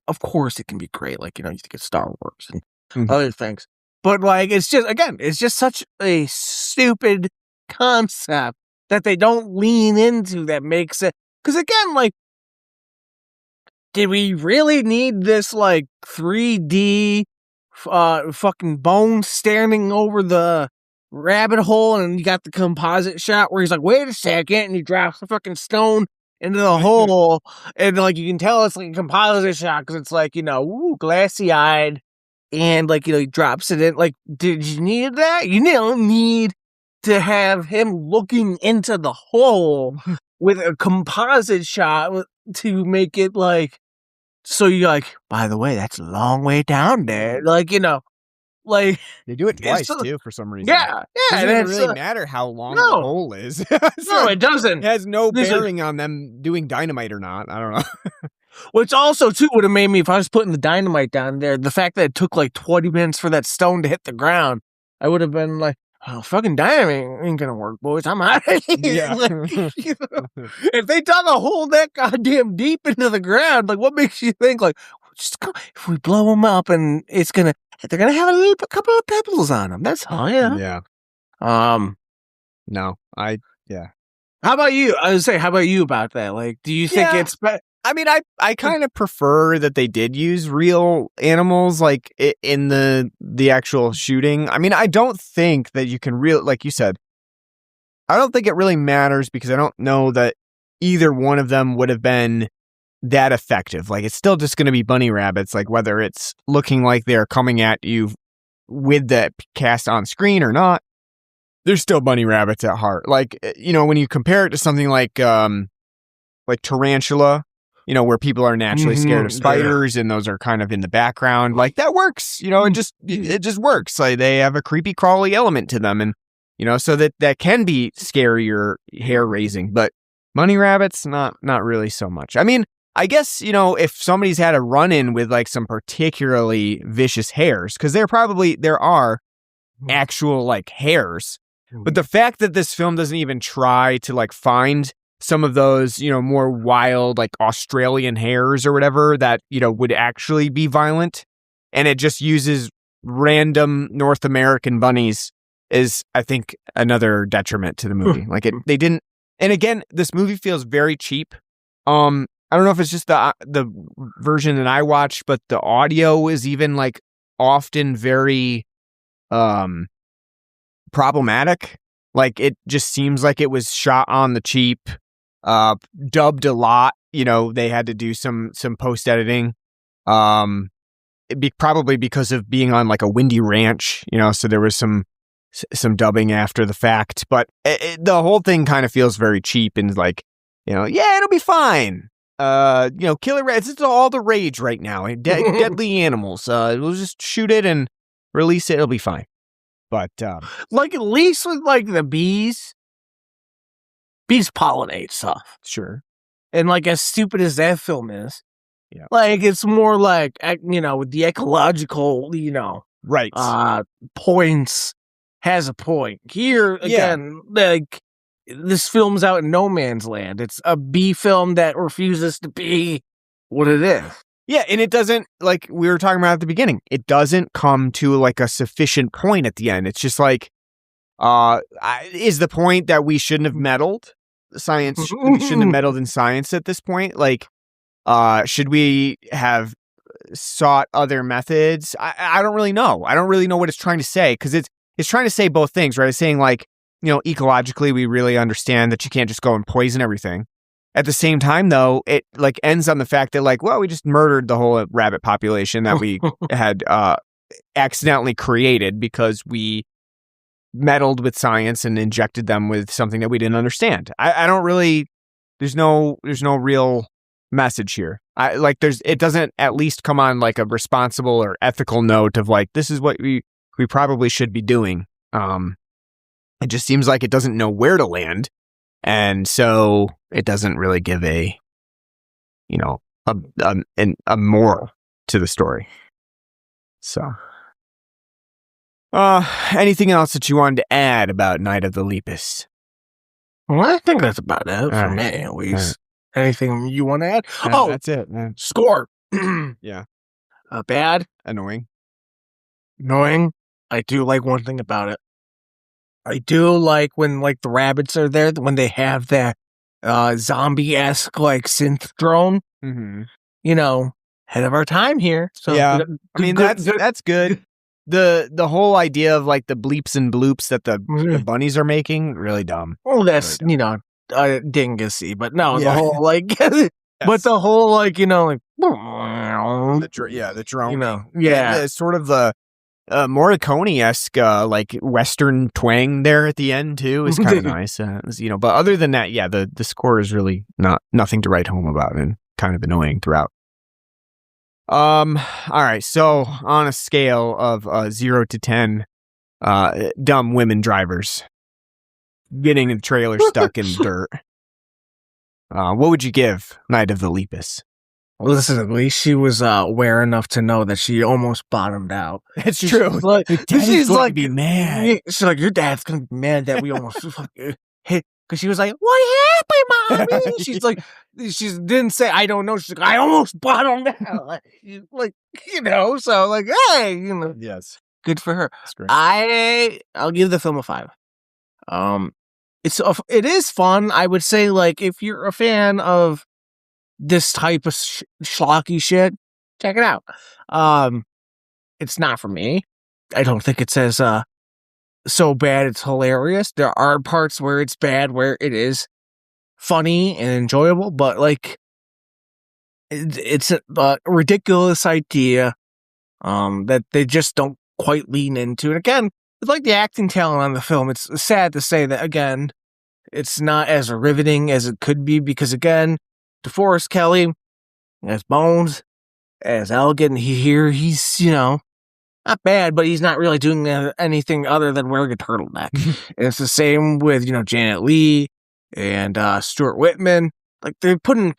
of course it can be great. Like, you think it's Star Wars and other things. But like, it's just such a stupid concept that they don't lean into that makes it. Because again, like, did we really need this like 3D fucking bones standing over the rabbit hole, and you got the composite shot where he's like, wait a second, and he drops the fucking stone into the hole, and like you can tell it's like a composite shot because it's like, glassy eyed. And like, he drops it in. Like, did you need that? You don't need to have him looking into the hole with a composite shot to make it like, so you're like, by the way, that's a long way down there. Like, like they do it twice too for some reason. Yeah. It doesn't really matter how long the hole is. No, it doesn't. It has no bearing on them doing dynamite or not. I don't know. Which also, too, would have made me, if I was putting the dynamite down there, the fact that it took like 20 minutes for that stone to hit the ground, I would have been like, oh, fucking dynamite ain't gonna work, boys. I'm out of here. Yeah. If they dug a hole that goddamn deep into the ground, like, what makes you think, like, if we blow them up and they're gonna have a couple of pebbles on them. That's all, Yeah. No, yeah. How about you? I was saying, how about you about that? Like, do you think it's I mean, I kind of prefer that they did use real animals, like in the actual shooting. I mean, I don't think that you can like you said, I don't think it really matters because I don't know that either one of them would have been that effective. Like, it's still just going to be bunny rabbits, like whether it's looking like they're coming at you with the cast on screen or not. They're still bunny rabbits at heart. Like, when you compare it to something like tarantula, where people are naturally scared of spiders and those are kind of in the background, like that works, it just works. Like, they have a creepy crawly element to them, and so that can be scary or hair raising, but bunny rabbits, not really so much. I mean, I guess, if somebody's had a run-in with like some particularly vicious hares, because there are actual like hares. But the fact that this film doesn't even try to like find some of those, more wild, like Australian hares or whatever that, would actually be violent, and it just uses random North American bunnies is, I think, another detriment to the movie. Like, they didn't, and again, this movie feels very cheap. I don't know if it's just the version that I watched, but the audio is even like often very problematic. Like, it just seems like it was shot on the cheap, dubbed a lot. They had to do some post editing, probably because of being on like a windy ranch. So there was some dubbing after the fact. But the whole thing kind of feels very cheap and like, yeah, it'll be fine. killer rats. It's all the rage right now. Deadly animals. We'll just shoot it and release it. It'll be fine. But Like, at least with, like, the bees pollinate stuff. sure. And, like, as stupid as that film is, Yeah. like, it's more like, with the ecological, Right. points has a point. Here, again, like, this film's out in no man's land. It's a bee film that refuses to be what it is. Yeah, and it doesn't, like we were talking about at the beginning, it doesn't come to like a sufficient point at the end. It's just like, is the point that we shouldn't have meddled? We shouldn't have meddled in science at this point? Like, should we have sought other methods? I don't really know. I don't really know what it's trying to say, because it's trying to say both things, right? It's saying, like, ecologically, we really understand that you can't just go and poison everything. At the same time, though, it like ends on the fact that, like, well, we just murdered the whole rabbit population that we had accidentally created because we meddled with science and injected them with something that we didn't understand. I don't really. There's no real message here. It doesn't at least come on like a responsible or ethical note of like, this is what we probably should be doing. It just seems like it doesn't know where to land. And so it doesn't really give a moral to the story. So, anything else that you wanted to add about Night of the Lepus? Well, I think that's about it for All me, right. at least. Anything you want to add? That's it, man. Score. Yeah. Bad. Annoying. I do like one thing about it. I do like when, like, the rabbits are there, when they have that zombie-esque, like, synth drone. Mm-hmm. Head of our time here. So Yeah. I mean, that's good. The whole idea of like the bleeps and bloops that the bunnies are making, really dumb. Well, that's, Really dingus-y, but no, Yeah. the whole, like, Yes. but the whole, like, like, the drone. yeah. It's sort of the Morricone-esque like Western twang there at the end too is kind of nice. But other than that, yeah, the score is really nothing to write home about and kind of annoying throughout. All right. So on a scale of 0 to 10, dumb women drivers getting a trailer stuck in dirt, what would you give Night of the Lepus? Listen, at least she was aware enough to know that she almost bottomed out. It's true. Like, She's going to be mad. She's like, your dad's gonna be mad that we almost hit. Because she was like, "What happened, mommy?" She's like, she didn't say, "I don't know." She's like, "I almost bottomed out." So like, hey, Yes. good for her. That's great. I'll give the film a 5. It is fun. I would say, like, if you're a fan of this type of schlocky shit, check it out. It's not for me. I don't think it says so bad it's hilarious. There are parts where it's bad, where it is funny and enjoyable, but like it's a ridiculous idea that they just don't quite lean into. And again, with like the acting talent on the film, it's sad to say that again, it's not as riveting as it could be, because again, DeForest Kelly as Bones, as Elgin, he's not bad, but he's not really doing anything other than wearing a turtleneck. And it's the same with, Janet Leigh and Stuart Whitman. Like, they put in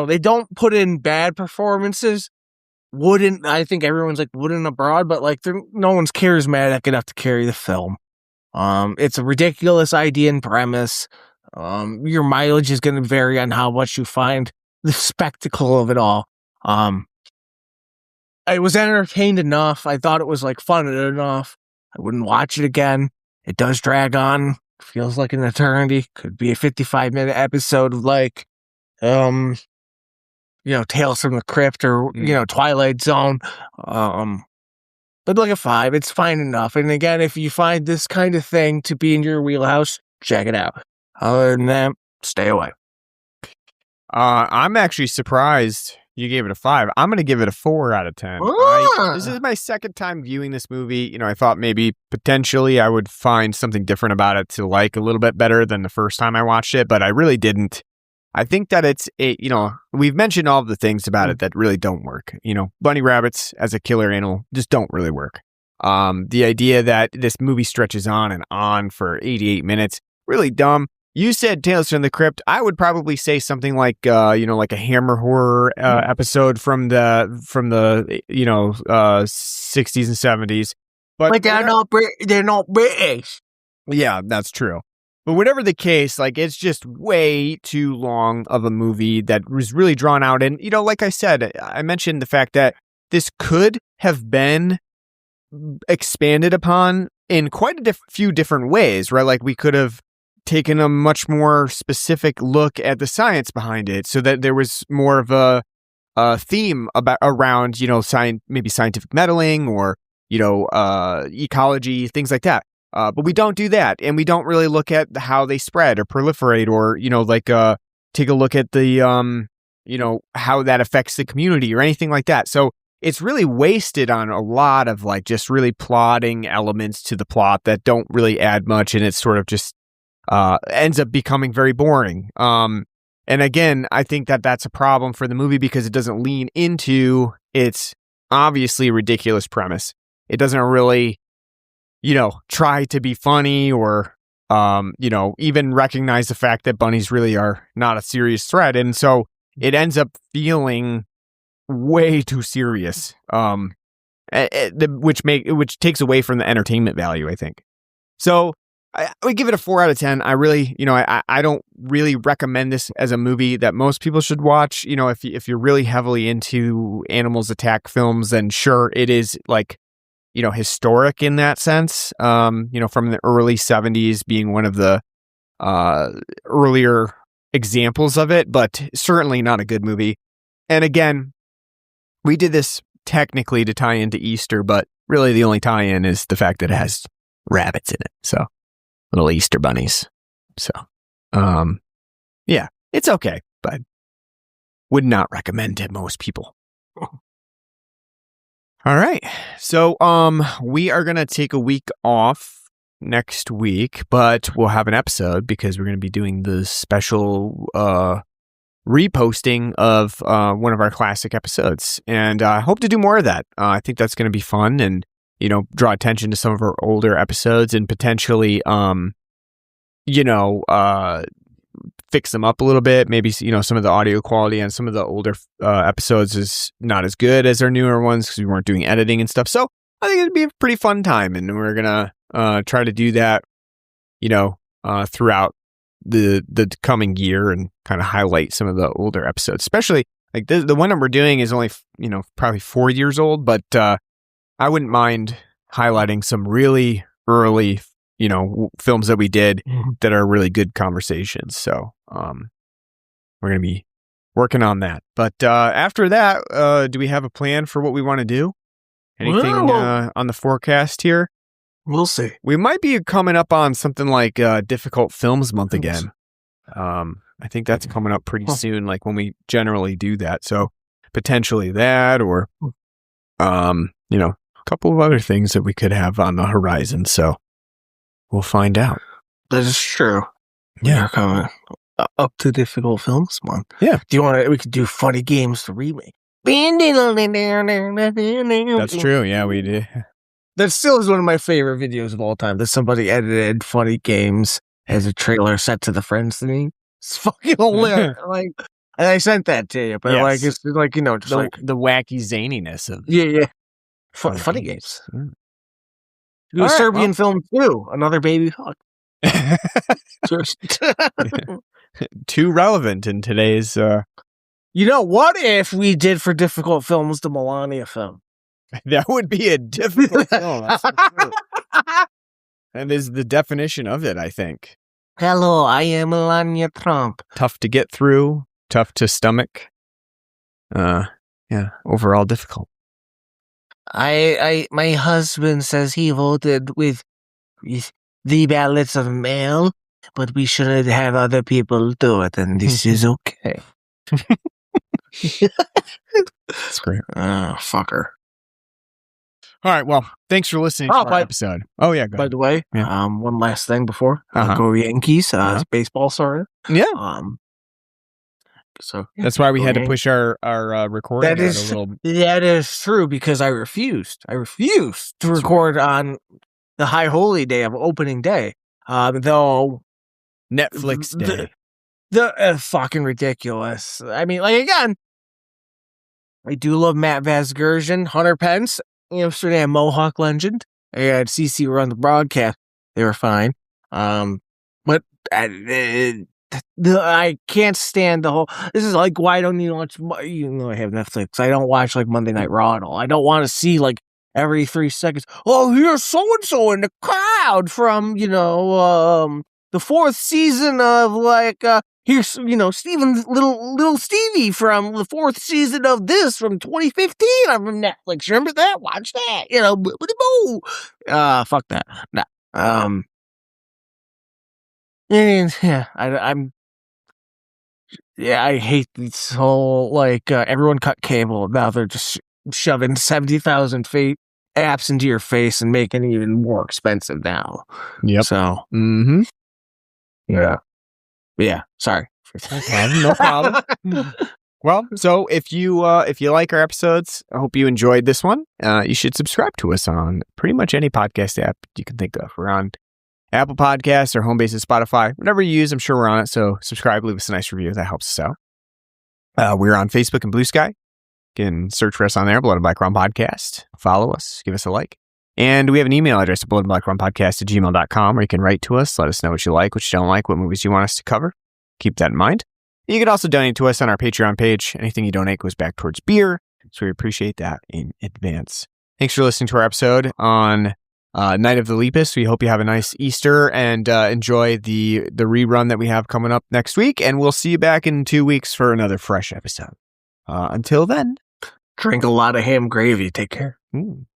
they don't put in bad performances. I think everyone's like wooden abroad, but like no one's charismatic enough to carry the film. It's a ridiculous idea and premise. Your mileage is going to vary on how much you find the spectacle of it all. I was entertained enough. I thought it was like fun enough. I wouldn't watch it again. It does drag on. Feels like an eternity. Could be a 55-minute episode of like, Tales from the Crypt or, Twilight Zone. But like a 5, it's fine enough. And again, if you find this kind of thing to be in your wheelhouse, check it out. Other than that, stay away. I'm actually surprised you gave it a 5. I'm going to give it a 4 out of 10. This is my second time viewing this movie. I thought maybe potentially I would find something different about it to like a little bit better than the first time I watched it, but I really didn't. I think that it's we've mentioned all of the things about it that really don't work. Bunny rabbits as a killer animal just don't really work. The idea that this movie stretches on and on for 88 minutes, really dumb. You said Tales from the Crypt. I would probably say something like, like a Hammer horror episode from the 60s and 70s. But they're not British. Yeah, that's true. But whatever the case, like, it's just way too long of a movie that was really drawn out. And, like I said, I mentioned the fact that this could have been expanded upon in quite a few different ways, right? Like, we could have taken a much more specific look at the science behind it so that there was more of a theme around, maybe scientific meddling or, ecology, things like that. But we don't do that. And we don't really look at how they spread or proliferate or, take a look at the, how that affects the community or anything like that. So it's really wasted on a lot of like just really plotting elements to the plot that don't really add much. And it's sort of just ends up becoming very boring. And again, I think that that's a problem for the movie because it doesn't lean into its obviously ridiculous premise. It doesn't really, try to be funny or, even recognize the fact that bunnies really are not a serious threat. And so it ends up feeling way too serious, which takes away from the entertainment value, I think. So I would give it a 4 out of 10. I really, I don't really recommend this as a movie that most people should watch. If you're really heavily into animals attack films, then sure, it is like, historic in that sense. From the early 70s being one of the earlier examples of it, but certainly not a good movie. And again, we did this technically to tie into Easter, but really the only tie-in is the fact that it has rabbits in it. So little Easter bunnies. So, yeah, it's okay, but would not recommend to most people. All right. So, we are going to take a week off next week, but we'll have an episode because we're going to be doing the special, reposting of, one of our classic episodes. And I hope to do more of that. I think that's going to be fun and, draw attention to some of our older episodes and potentially, fix them up a little bit. Maybe, some of the audio quality on some of the older episodes is not as good as our newer ones because we weren't doing editing and stuff. So I think it'd be a pretty fun time. And we're going to try to do that, throughout the coming year and kind of highlight some of the older episodes, especially like the one that we're doing is only, probably 4 years old, but I wouldn't mind highlighting some really early films that we did that are really good conversations. So, we're going to be working on that. But, after that, do we have a plan for what we want to do? Anything, on the forecast here? We'll see. We might be coming up on something like, Difficult Films Month again. I think that's coming up pretty soon, like when we generally do that. So potentially that, or, a couple of other things that we could have on the horizon. So we'll find out. That is true. Yeah. We're coming up to Difficult Films Month. Yeah. Do you want we could do funny games to remake. That's true. Yeah, we did. That still is one of my favorite videos of all time. That somebody edited funny games as a trailer set to the Friends theme. It's fucking hilarious. And I sent that to you, but Yes. it's like, just The wacky zaniness of yeah. Funny games. Mm. Do a All right, Serbian film too. Another baby fuck. too relevant in today's. What if we did for Difficult Films the Melania film? That would be a difficult film. That's for sure. That is the definition of it, I think. Hello, I am Melania Trump. Tough to get through, tough to stomach. Overall difficult. My husband says he voted with the ballots of mail, but we shouldn't have other people do it, and this is okay. That's great. Fucker. All right. Well, thanks for listening to our episode. Oh, yeah. Go By ahead. the way, Yeah. one last thing before Uh-huh. go Yankees. Baseball started. Yeah. So That's why we had to Okay. push our recording that out is a little. that is true because I refused. I refused to That's record on the high holy day of opening day. Though Netflix day. the fucking ridiculous. I mean, like again, I do love Matt Vasgersian, Hunter Pence, Amsterdam Mohawk legend. I had CC run the broadcast. They were fine. But I can't stand the whole. This is like why I don't even watch. I have Netflix. I don't watch like Monday Night Raw at all. I don't want to see like every 3 seconds. Oh, here's so and so in the crowd from the 4th season of like here's Steven little Stevie from the 4th season of this from 2015. I'm from Netflix. Remember that? Watch that. Fuck that. Nah. Yeah, I hate this whole like everyone cut cable. Now they're just shoving 70,000 apps into your face and making it even more expensive now. Yep. So Mm-hmm. yeah. Sorry. No problem. Well, so if you like our episodes, I hope you enjoyed this one. You should subscribe to us on pretty much any podcast app you can think of. We're on Apple Podcasts or Homebase and Spotify. Whatever you use, I'm sure we're on it. So subscribe, leave us a nice review. That helps us out. We're on Facebook and Blue Sky. You can search for us on there, Blood and Black Rum Podcast. Follow us, give us a like. And we have an email address at bloodandblackrumpodcast@gmail.com where you can write to us. Let us know what you like, what you don't like, what movies you want us to cover. Keep that in mind. You can also donate to us on our Patreon page. Anything you donate goes back towards beer. So we appreciate that in advance. Thanks for listening to our episode on Night of the Lepus. We hope you have a nice Easter and enjoy the rerun that we have coming up next week. And we'll see you back in 2 weeks for another fresh episode. Until then. Drink a lot of ham gravy. Take care. Ooh.